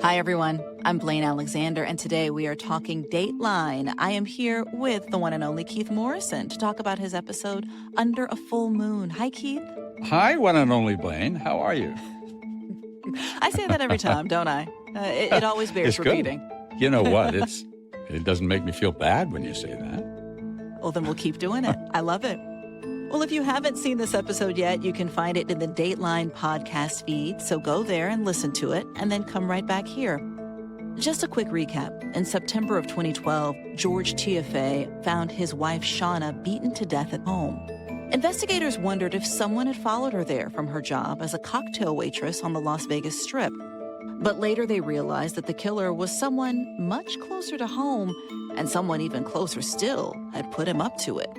Hi, everyone. I'm Blayne Alexander, and today we are talking Dateline. I am here with the one and only Keith Morrison to talk about his episode, Under a Full Moon. Hi, Keith. Hi, one and only Blayne. How are you? I say that every time, don't I? It always bears It's good. repeating. You know what? It doesn't make me feel bad when you say that. Well, then we'll keep doing it. I love it. Well, if you haven't seen this episode yet, you can find it in the Dateline podcast feed. So go there and listen to it, and then come right back here. Just a quick recap. In September of 2012, George TFA found his wife, Shauna, beaten to death at home. Investigators wondered if someone had followed her there from her job as a cocktail waitress on the Las Vegas Strip. But later they realized that the killer was someone much closer to home, and someone even closer still had put him up to it.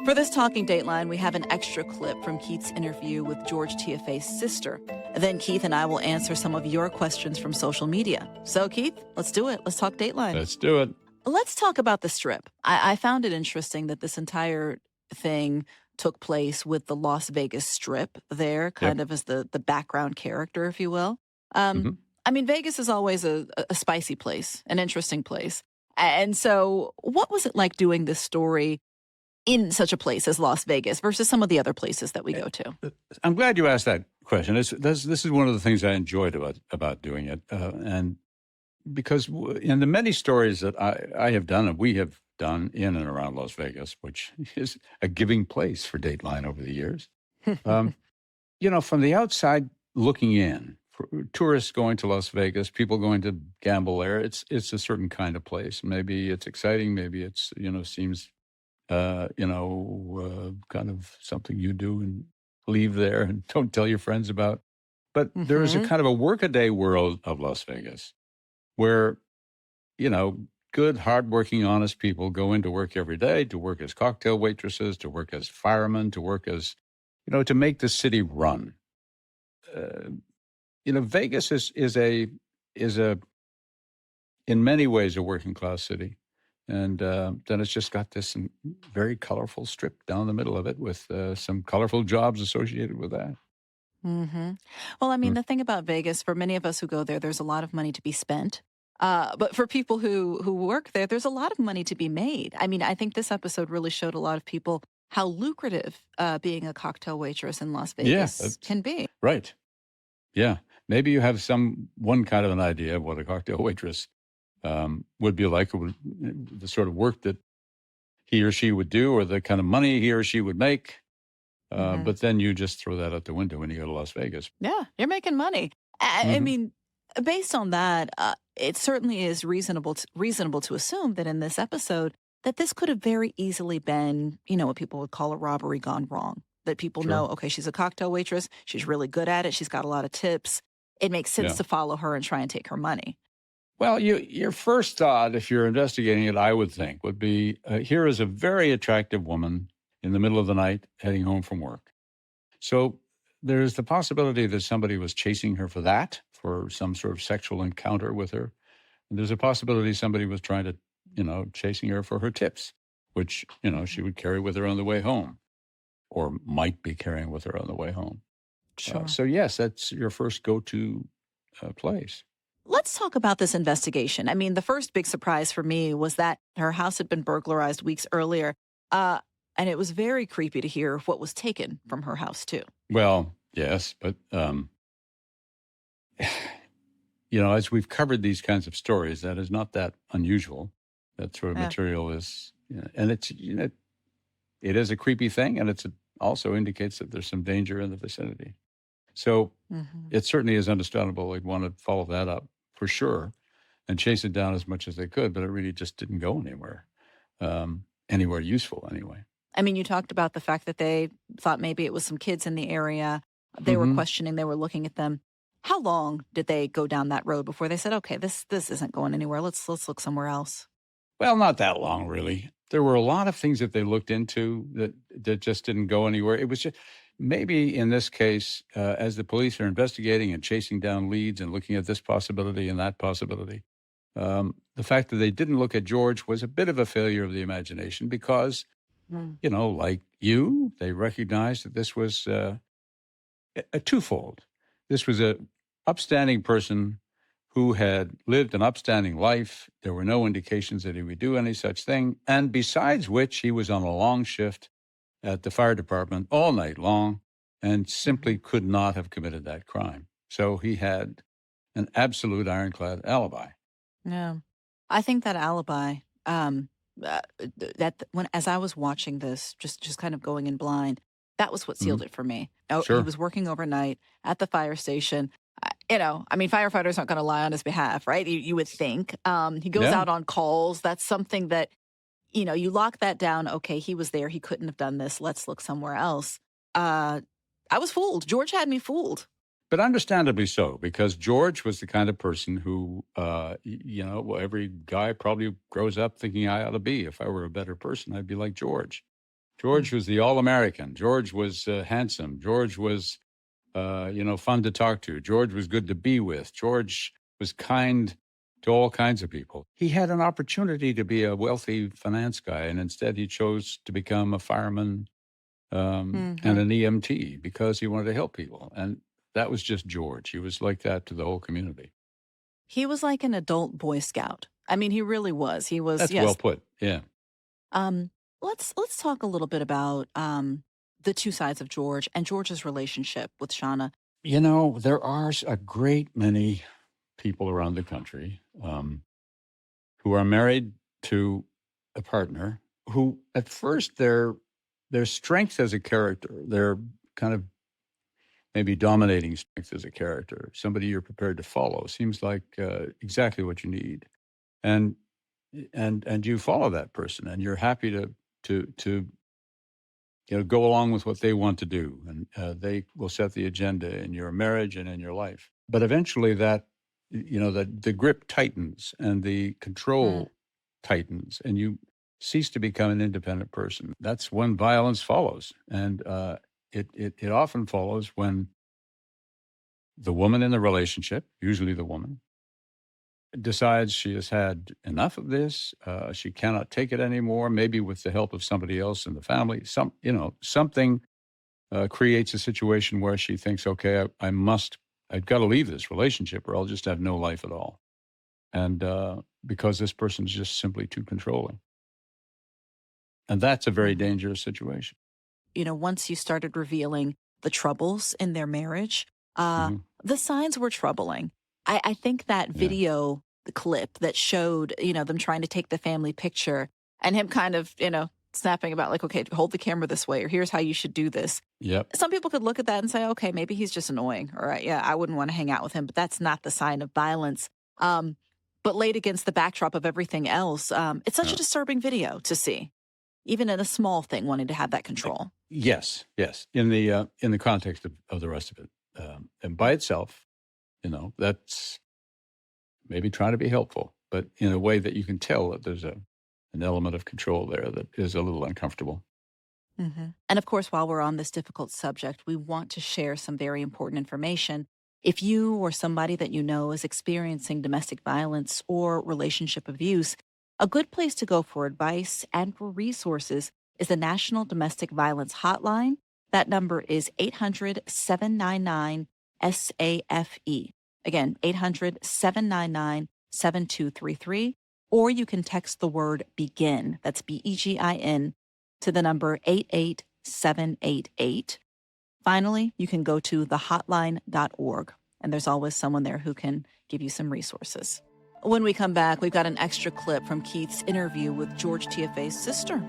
For this Talking Dateline, we have an extra clip from Keith's interview with George TFA's sister. Then Keith and I will answer some of your questions from social media. So, Keith, let's do it. Let's talk Dateline. Let's do it. Let's talk about the Strip. I found it interesting that this entire thing took place with the Las Vegas Strip there, kind of as the background character, if you will. I mean, Vegas is always a spicy place, an interesting place. And so what was it like doing this story in such a place as Las Vegas versus some of the other places that we go to? I'm glad you asked that question. This is one of the things I enjoyed about doing it. And because in the many stories that I have done and we have done in and around Las Vegas, which is a giving place for Dateline over the years, from the outside looking in, for tourists going to Las Vegas, people going to gamble there, it's a certain kind of place. Maybe it's exciting. Maybe it's, seems kind of something you do and leave there and don't tell your friends about. But there is a kind of a workaday world of Las Vegas where, good, hardworking, honest people go into work every day to work as cocktail waitresses, to work as firemen, to work as, to make the city run. Vegas is in many ways a working class city. And then it's just got this very colorful strip down the middle of it with some colorful jobs associated with that. Well, I mean, the thing about Vegas, for many of us who go there, there's a lot of money to be spent. But for people who work there, there's a lot of money to be made. I mean, I think this episode really showed a lot of people how lucrative being a cocktail waitress in Las Vegas can be. Right. Yeah. Maybe you have one kind of an idea of what a cocktail waitress would be like, the sort of work that he or she would do or the kind of money he or she would make. But then you just throw that out the window when you go to Las Vegas. Yeah, you're making money. I mean, based on that, it certainly is reasonable to assume that in this episode that this could have very easily been, what people would call a robbery gone wrong. That people know, okay, she's a cocktail waitress. She's really good at it. She's got a lot of tips. It makes sense to follow her and try and take her money. Well, your first thought, if you're investigating it, I would think, would be, here is a very attractive woman in the middle of the night heading home from work. So there's the possibility that somebody was chasing her for some sort of sexual encounter with her. And there's a possibility somebody was trying to, chasing her for her tips, which, she would carry with her on the way home or might be carrying with her on the way home. Sure. So yes, that's your first go-to place. Let's talk about this investigation. I mean, the first big surprise for me was that her house had been burglarized weeks earlier. And it was very creepy to hear what was taken from her house, too. Well, yes, but, as we've covered these kinds of stories, that is not that unusual. That sort of material is, and it's, it is a creepy thing, and it also indicates that there's some danger in the vicinity. So it certainly is understandable they'd want to follow that up for sure and chase it down as much as they could, but it really just didn't go anywhere useful anyway. I mean, you talked about the fact that they thought maybe it was some kids in the area. They were questioning, they were looking at them. How long did they go down that road before they said, okay, this isn't going anywhere. Let's look somewhere else? Well, not that long, really. There were a lot of things that they looked into that just didn't go anywhere. It was just maybe in this case, as the police are investigating and chasing down leads and looking at this possibility and that possibility, the fact that they didn't look at George was a bit of a failure of the imagination because, like you, they recognized that this was a twofold. This was a upstanding person who had lived an upstanding life. There were no indications that he would do any such thing. And besides which, he was on a long shift at the fire department all night long and simply could not have committed that crime. So he had an absolute ironclad alibi. Yeah. I think that alibi, as I was watching this, just kind of going in blind, that was what sealed it for me. Oh, he Sure. was working overnight at the fire station. I mean, firefighters aren't going to lie on his behalf, right? You would think. He goes Yeah. out on calls. That's something that, you lock that down. Okay, he was there. He couldn't have done this. Let's look somewhere else. I was fooled. George had me fooled. But understandably so, because George was the kind of person who, well, every guy probably grows up thinking I ought to be. If I were a better person, I'd be like George. George was the all-American. George was handsome. George was, fun to talk to. George was good to be with. George was kind to all kinds of people. He had an opportunity to be a wealthy finance guy, and instead he chose to become a fireman and an EMT because he wanted to help people. And that was just George. He was like that to the whole community. He was like an adult Boy Scout. I mean, he really was. He was. That's Yes. well put. Yeah. Let's talk a little bit about the two sides of George and George's relationship with Shauna. There are a great many people around the country who are married to a partner who, at first, their strength as a character, their kind of maybe dominating strength as a character, somebody you're prepared to follow, seems like exactly what you need, and you follow that person, and you're happy to go along with what they want to do, and they will set the agenda in your marriage and in your life. But eventually, that the grip tightens and the control tightens, and you cease to become an independent person. That's when violence follows, and it often follows when the woman in the relationship, usually the woman, decides she has had enough of this. She cannot take it anymore. Maybe with the help of somebody else in the family, something creates a situation where she thinks, okay, I've got to leave this relationship, or I'll just have no life at all. And because this person's just simply too controlling, and that's a very dangerous situation. Once you started revealing the troubles in their marriage, the signs were troubling. I think that video, the clip that showed, them trying to take the family picture and him kind of, snapping about like, okay, hold the camera this way, or here's how you should do this. Yep. Some people could look at that and say, okay, maybe he's just annoying. All right. Yeah, I wouldn't want to hang out with him, but that's not the sign of violence. But laid against the backdrop of everything else, it's such a disturbing video to see, even in a small thing, wanting to have that control. Yes. In the context of the rest of it. And by itself, that's maybe trying to be helpful, but in a way that you can tell that there's an element of control there that is a little uncomfortable. And of course, while we're on this difficult subject, we want to share some very important information. If you or somebody that you know is experiencing domestic violence or relationship abuse, a good place to go for advice and for resources is the National Domestic Violence Hotline. That number is 800-799-SAFE. Again, 800-799-7233. Or you can text the word BEGIN, that's BEGIN, to the number 88788. Finally, you can go to thehotline.org, and there's always someone there who can give you some resources. When we come back, we've got an extra clip from Keith's interview with George TFA's sister.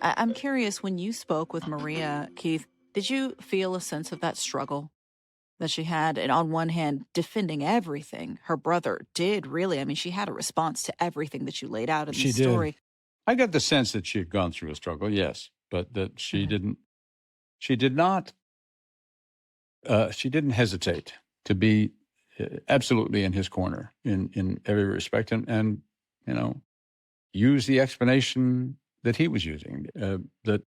I'm curious, when you spoke with Maria, Keith, did you feel a sense of that struggle that she had? And on one hand, defending everything her brother did, really. I mean, she had a response to everything that you laid out in the story. Did. I got the sense that she had gone through a struggle, yes, but that she didn't hesitate to be absolutely in his corner in every respect, and use the explanation that he was using, that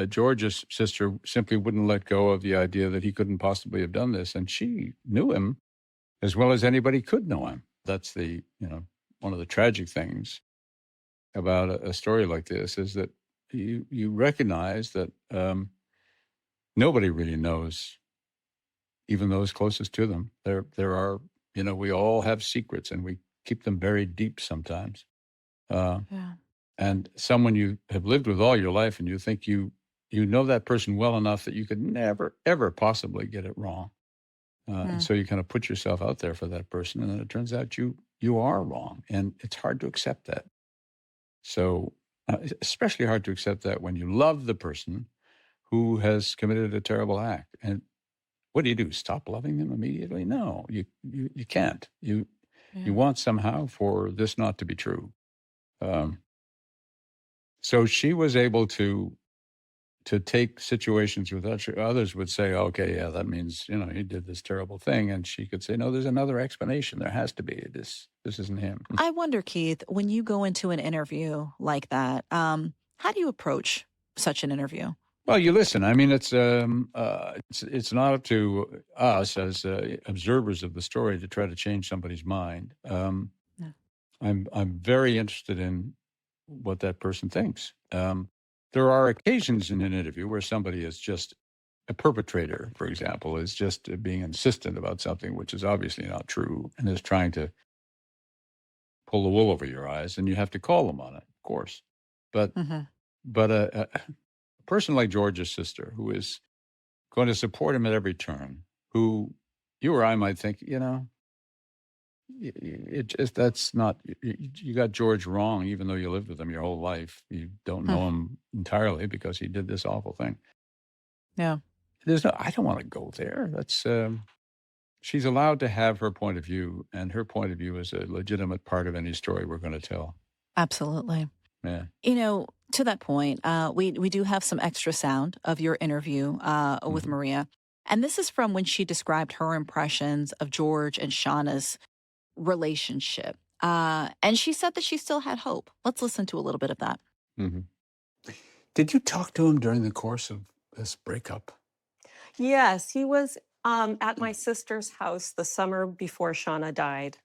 George's sister simply wouldn't let go of the idea that he couldn't possibly have done this, and she knew him as well as anybody could know him. That's the one of the tragic things about a story like this, is that you recognize that nobody really knows, even those closest to them. There are, we all have secrets, and we keep them buried deep sometimes. Yeah. And someone you have lived with all your life, and you think you know that person well enough that you could never, ever possibly get it wrong. And so you kind of put yourself out there for that person, and then it turns out you are wrong, and it's hard to accept that. So especially hard to accept that when you love the person who has committed a terrible act. And what do? Stop loving them immediately? No, you can't. You want somehow for this not to be true. So she was able to take situations with others would say, okay, yeah, that means, he did this terrible thing. And she could say, no, there's another explanation. There has to be. This isn't him. I wonder, Keith, when you go into an interview like that, how do you approach such an interview? Well, you listen. I mean, it's not up to us as observers of the story to try to change somebody's mind. Yeah. I'm very interested in what that person thinks. There are occasions in an interview where somebody is just a perpetrator, for example, is just being insistent about something which is obviously not true and is trying to pull the wool over your eyes, and you have to call them on it, of course. But a person like George's sister, who is going to support him at every turn, who you or I might think, that's not, you got George wrong, even though you lived with him your whole life. You don't know him entirely because he did this awful thing. Yeah. I don't want to go there. That's, she's allowed to have her point of view, and her point of view is a legitimate part of any story we're going to tell. Absolutely. Yeah. To that point, we do have some extra sound of your interview with Maria. And this is from when she described her impressions of George and Shauna's relationship. And she said that she still had hope. Let's listen to a little bit of that. Mm-hmm. Did you talk to him during the course of this breakup? Yes, he was at my sister's house the summer before Shauna died.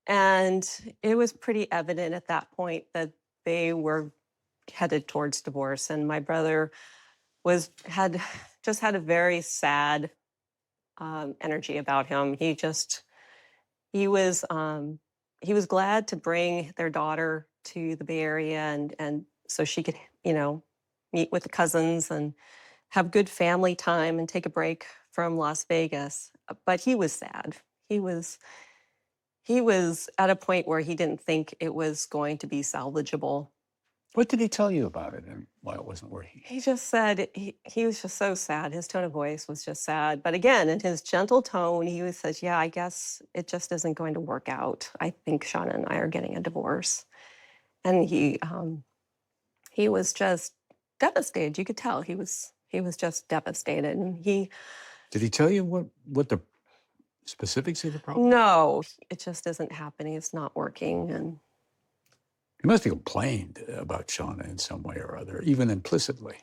And it was pretty evident at that point that they were headed towards divorce. And my brother had a very sad energy about him. He was glad to bring their daughter to the Bay Area and so she could, meet with the cousins and have good family time and take a break from Las Vegas. But he was sad. He was at a point where he didn't think it was going to be salvageable. What did he tell you about it and why it wasn't working? He just said he was just so sad. His tone of voice was just sad. But again, in his gentle tone, he says, yeah, I guess it just isn't going to work out. I think Shauna and I are getting a divorce. And he was just devastated. You could tell he was just devastated. And did he tell you what the specifics of the problem? No, it just isn't happening. It's not working. And he must have complained about Shauna in some way or other, even implicitly.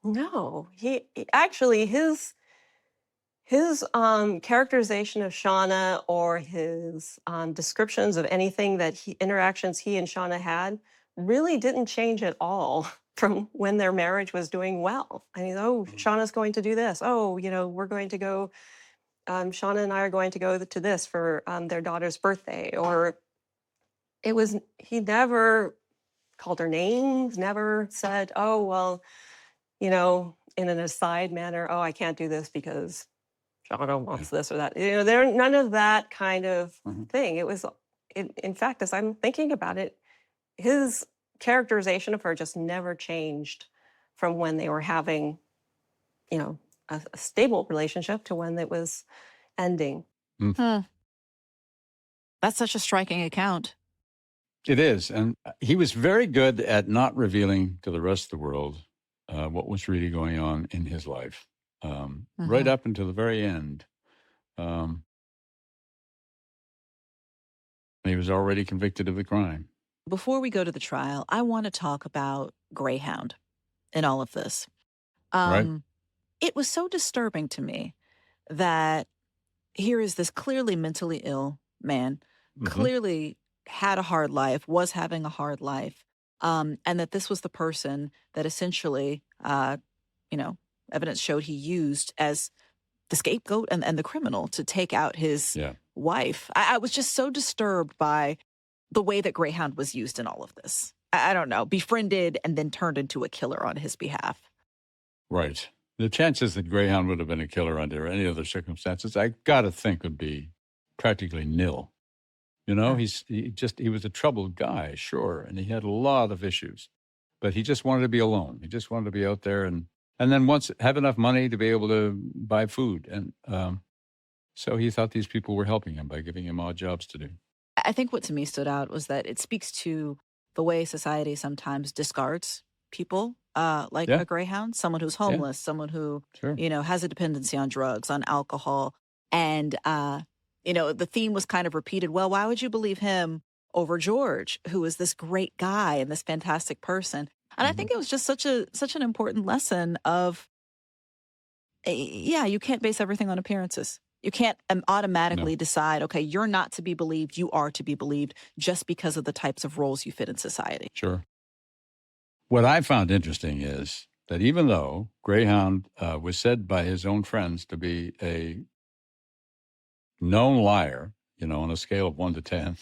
No, he actually his characterization of Shauna or his descriptions of anything interactions he and Shauna had really didn't change at all from when their marriage was doing well. I mean, Shauna's going to do this. We're going to go. Shauna and I are going to go to this for their daughter's birthday. Or he never called her names, never said, oh, well, in an aside manner, oh, I can't do this because Shauna wants this or that. There none of that kind of thing. In fact, as I'm thinking about it, his characterization of her just never changed from when they were having, a stable relationship to when it was ending. That's such a striking account. It is. And he was very good at not revealing to the rest of the world what was really going on in his life, right up until the very end. He was already convicted of the crime. Before we go to the trial, I want to talk about Greyhound in all of this. Right. It was so disturbing to me that here is this clearly mentally ill man, clearly had a hard life, was having a hard life, and that this was the person that essentially, evidence showed he used as the scapegoat and the criminal to take out his wife. I was just so disturbed by the way that Greyhound was used in all of this. I don't know, befriended and then turned into a killer on his behalf. Right. The chances that Greyhound would have been a killer under any other circumstances, I got to think would be practically nil. You know, he was a troubled guy, sure, and he had a lot of issues, but he just wanted to be alone. He just wanted to be out there and then once have enough money to be able to buy food. And so he thought these people were helping him by giving him odd jobs to do. I think what to me stood out was that it speaks to the way society sometimes discards people like a Greyhound, someone who's homeless, someone who, has a dependency on drugs, on alcohol. And, the theme was kind of repeated. Well, why would you believe him over George, who is this great guy and this fantastic person? And I think it was just such an important lesson of, you can't base everything on appearances. You can't automatically decide, okay, you're not to be believed, you are to be believed just because of the types of roles you fit in society. Sure. What I found interesting is that even though Greyhound was said by his own friends to be a known liar, on a scale of 1 to 10,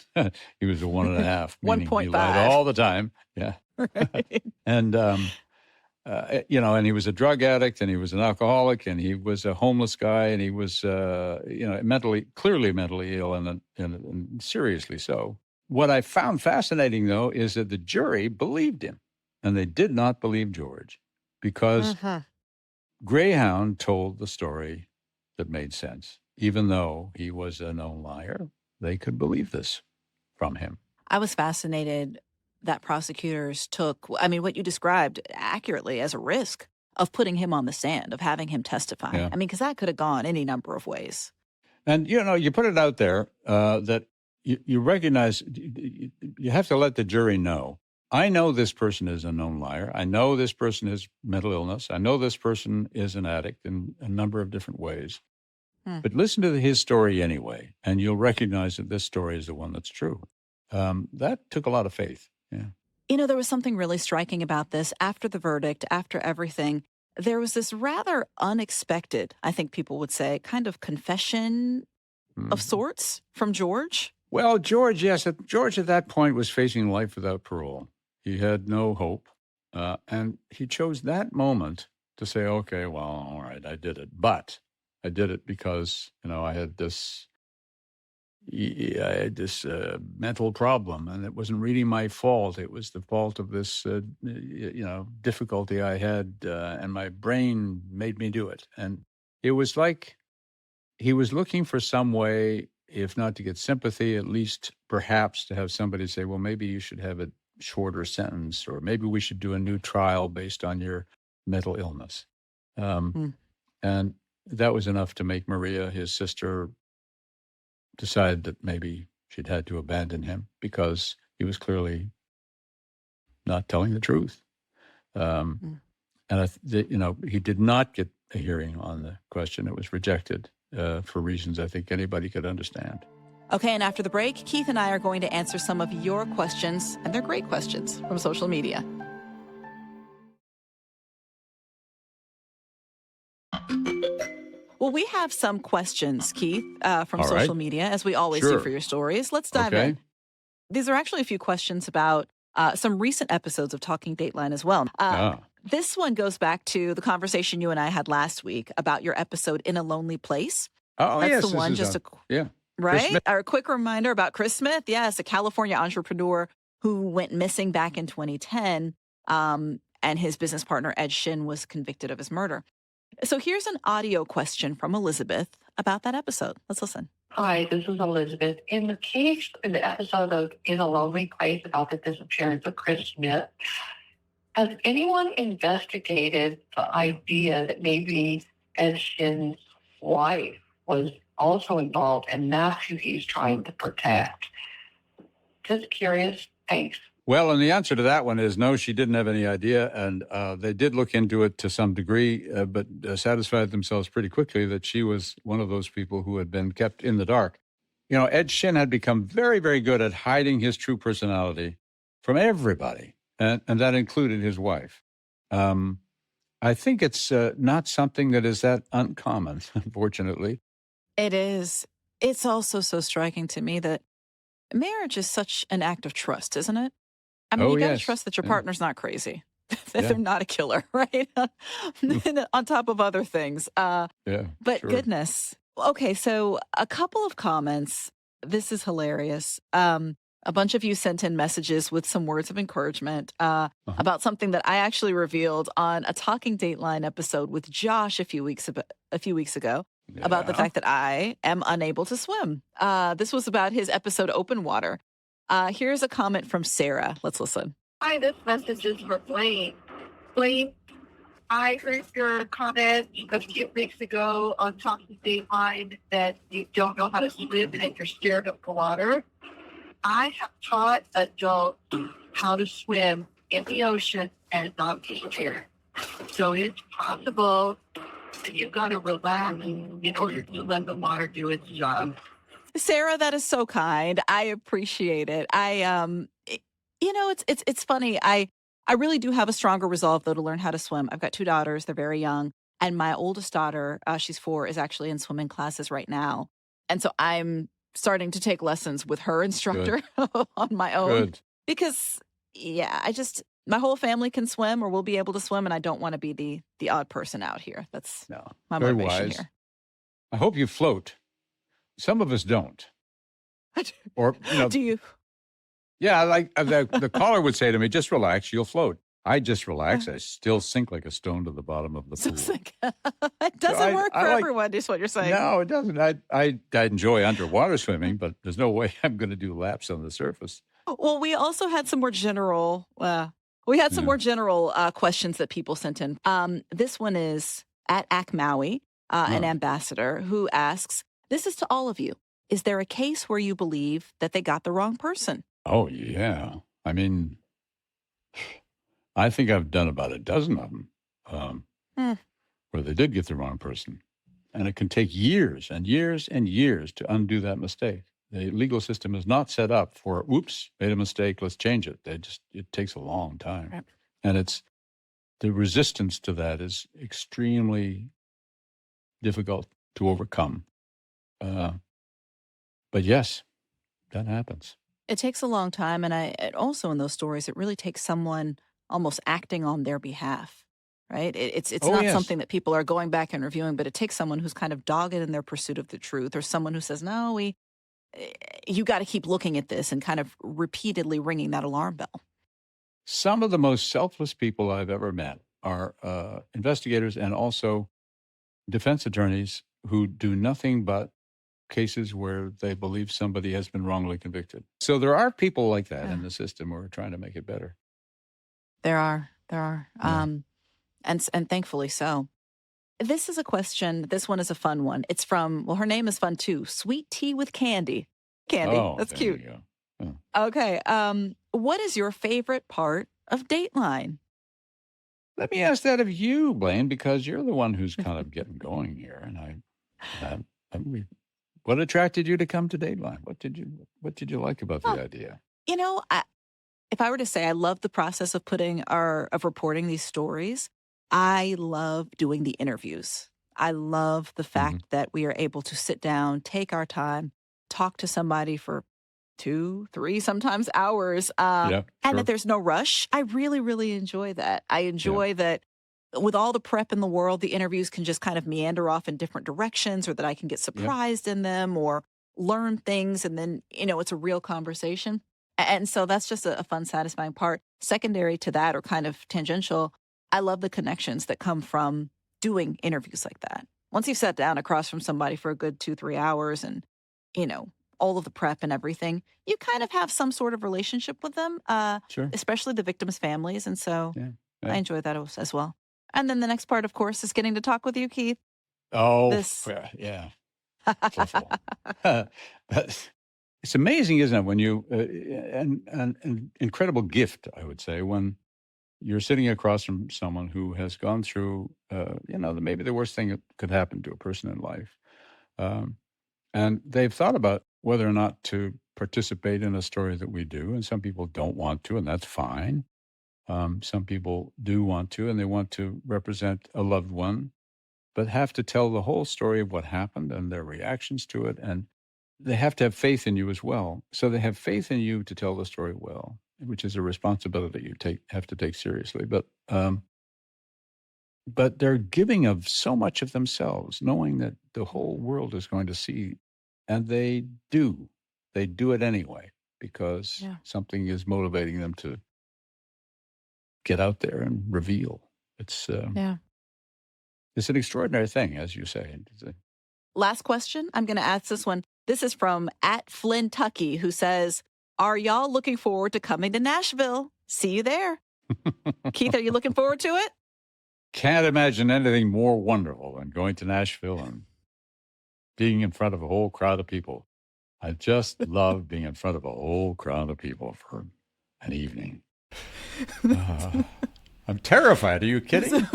he was a 1.5, meaning 1.5. he lied all the time. Yeah. Right. And, and he was a drug addict and he was an alcoholic and he was a homeless guy and he was, clearly mentally ill and seriously so. What I found fascinating, though, is that the jury believed him and they did not believe George because Greyhound told the story that made sense. Even though he was a known liar, they could believe this from him. I was fascinated that prosecutors took, what you described accurately as a risk of putting him on the stand, of having him testify. Yeah. Because that could have gone any number of ways. And, you put it out there that you recognize, you have to let the jury know, I know this person is a known liar. I know this person has mental illness. I know this person is an addict in a number of different ways. But listen to his story anyway, and you'll recognize that this story is the one that's true. That took a lot of faith. Yeah. There was something really striking about this. After the verdict, after everything, there was this rather unexpected, I think people would say, kind of confession of sorts from George. Well, George at that point was facing life without parole. He had no hope, and he chose that moment to say, okay, well, all right, I did it. But I did it because, I had this mental problem, and it wasn't really my fault. It was the fault of this, difficulty I had, and my brain made me do it. And it was like he was looking for some way, if not to get sympathy, at least perhaps to have somebody say, well, maybe you should have a shorter sentence, or maybe we should do a new trial based on your mental illness. And that was enough to make Maria, his sister, decide that maybe she'd had to abandon him because he was clearly not telling the truth. And he did not get a hearing on the question. It was rejected for reasons I think anybody could understand. Okay, and after the break, Keith and I are going to answer some of your questions, and they're great questions, from social media. Well, we have some questions, Keith, from social media, as we always do for your stories. Let's dive in. These are actually a few questions about some recent episodes of Talking Dateline as well. This one goes back to the conversation you and I had last week about your episode In a Lonely Place. Oh, That's yes. the one, right? A quick reminder about Chris Smith. Yes, a California entrepreneur who went missing back in 2010, and his business partner, Ed Shin, was convicted of his murder. So here's an audio question from Elizabeth about that episode. Let's listen. Hi, this is Elizabeth. In the episode of In a Lonely Place about the disappearance of Chris Smith, has anyone investigated the idea that maybe Ed Shin's wife was also involved and that's who he's trying to protect? Just curious. Thanks. Well, and the answer to that one is no, she didn't have any idea. And they did look into it to some degree, but satisfied themselves pretty quickly that she was one of those people who had been kept in the dark. Ed Shin had become very, very good at hiding his true personality from everybody, and that included his wife. I think it's not something that is that uncommon, unfortunately. It is. It's also so striking to me that marriage is such an act of trust, isn't it? I mean, Oh, you got to yes. trust that your Yeah. partner's not crazy, that Yeah. they're not a killer, right? On top of other things. Yeah. But Sure. goodness. Okay, so a couple of comments. This is hilarious. A bunch of you sent in messages with some words of encouragement Uh-huh. about something that I actually revealed on a Talking Dateline episode with Josh a few weeks ago about the Yeah. fact that I am unable to swim. This was about his episode Open Water. Here's a comment from Sarah. Let's listen. Hi, this message is for Blayne. Blayne, I heard your comment a few weeks ago on Talking Dateline that you don't know how to swim and you're scared of the water. I have taught adults how to swim in the ocean and not be scared. So it's possible that you've got to relax in order to let the water do its job. Sarah, that is so kind. I appreciate it. It's funny. I really do have a stronger resolve though to learn how to swim. I've got 2 daughters; they're very young, and my oldest daughter, she's 4, is actually in swimming classes right now, and so I'm starting to take lessons with her Good. instructor on my own Good. because, yeah, my whole family can swim or will be able to swim, and I don't want to be the odd person out here. That's No. my Very motivation wise. here. I hope you float. Some of us don't. Or, Do you? yeah, like the caller would say to me, just relax, you'll float. I just relax. I still sink like a stone to the bottom of the So pool. it's like, it So doesn't work I for like, everyone, is what you're saying. no, it doesn't. I enjoy underwater swimming, but there's no way I'm going to do laps on the surface. Well, we also had some more general. Questions that people sent in. This one is at Akmaui, an Oh. ambassador who asks, "This is to all of you. Is there a case where you believe that they got the wrong person?" Oh, yeah. I mean, I think I've done about a dozen of them Hmm. where they did get the wrong person. And it can take years and years and years to undo that mistake. The legal system is not set up for, oops, made a mistake, let's change it. It takes a long time. Right. And the resistance to that is extremely difficult to overcome. But yes, that happens. It takes a long time, and also in those stories, it really takes someone almost acting on their behalf, right? It's Oh, not yes. something that people are going back and reviewing, but it takes someone who's kind of dogged in their pursuit of the truth, or someone who says, "No, you got to keep looking at this," and kind of repeatedly ringing that alarm bell. Some of the most selfless people I've ever met are investigators and also defense attorneys who do nothing but cases where they believe somebody has been wrongly convicted. So there are people like that in the system who are trying to make it better. There are, Yeah. and thankfully so. This is a question. This one is a fun one. It's from, well, her name is fun too. Sweet Tea with Candy. Candy, Oh, that's there cute. you go. Oh. Okay. What is your favorite part of Dateline? Let me ask that of you, Blayne, because you're the one who's kind of getting going here. And what attracted you to come to Dateline? What did you like about the Huh. idea? You know, if I were to say I love the process of reporting these stories, I love doing the interviews. I love the fact that we are able to sit down, take our time, talk to somebody for 2, 3, sometimes hours, Yeah, and sure. that there's no rush. I really, really enjoy that. I enjoy that with all the prep in the world, the interviews can just kind of meander off in different directions, or that I can get surprised in them or learn things. And then, it's a real conversation. And so that's just a fun, satisfying part. Secondary to that, or kind of tangential, I love the connections that come from doing interviews like that. Once you've sat down across from somebody for a good 2, 3 hours and, all of the prep and everything, you kind of have some sort of relationship with them, Sure. especially the victims' families. And so Yeah. I enjoy that as well. And then the next part, of course, is getting to talk with you, Keith. Oh, This- yeah. Fluffle. But it's amazing, isn't it, when you an incredible gift, I would say, when you're sitting across from someone who has gone through, maybe the worst thing that could happen to a person in life, and they've thought about whether or not to participate in a story that we do, and some people don't want to, and that's fine. Some people do want to, and they want to represent a loved one, but have to tell the whole story of what happened and their reactions to it. And they have to have faith in you as well. So they have faith in you to tell the story well, which is a responsibility you have to take seriously. But they're giving of so much of themselves, knowing that the whole world is going to see, and they do. They do it anyway because something is motivating them to get out there and reveal. It's an extraordinary thing, as you say. Last question. I'm going to ask this one. This is from @FlynnTucky, who says, "Are y'all looking forward to coming to Nashville? See you there." Keith, are you looking forward to it? Can't imagine anything more wonderful than going to Nashville and being in front of a whole crowd of people. I just love being in front of a whole crowd of people for an evening. I'm terrified. Are you kidding?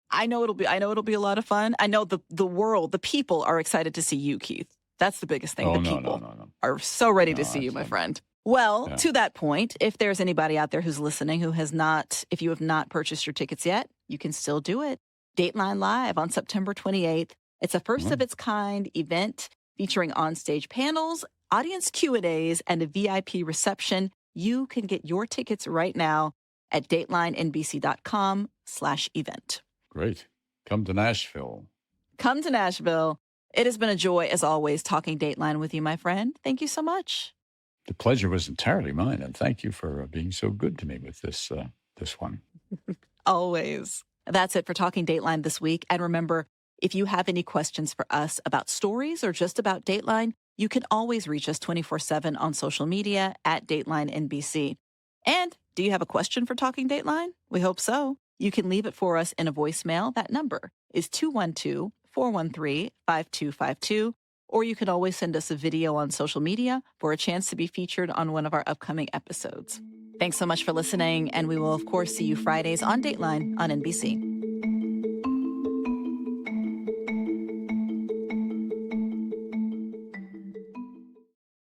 I know it'll be a lot of fun. I know the people are excited to see you, Keith. That's the biggest thing. No. Are so ready to see you, my friend. Well, to that point, if there's anybody out there who's listening if you have not purchased your tickets yet, you can still do it. Dateline Live on September 28th. It's a first of its kind event featuring onstage panels, audience Q&As, and a VIP reception. You can get your tickets right now at datelinenbc.com/event. Great. Come to Nashville. Come to Nashville. It has been a joy, as always, talking Dateline with you, my friend. Thank you so much. The pleasure was entirely mine, and thank you for being so good to me with this one. Always. That's it for Talking Dateline this week. And remember, if you have any questions for us about stories or just about Dateline, you can always reach us 24/7 on social media at Dateline NBC. And do you have a question for Talking Dateline? We hope so. You can leave it for us in a voicemail. That number is 212-413-5252. Or you can always send us a video on social media for a chance to be featured on one of our upcoming episodes. Thanks so much for listening, and we will, of course, see you Fridays on Dateline on NBC.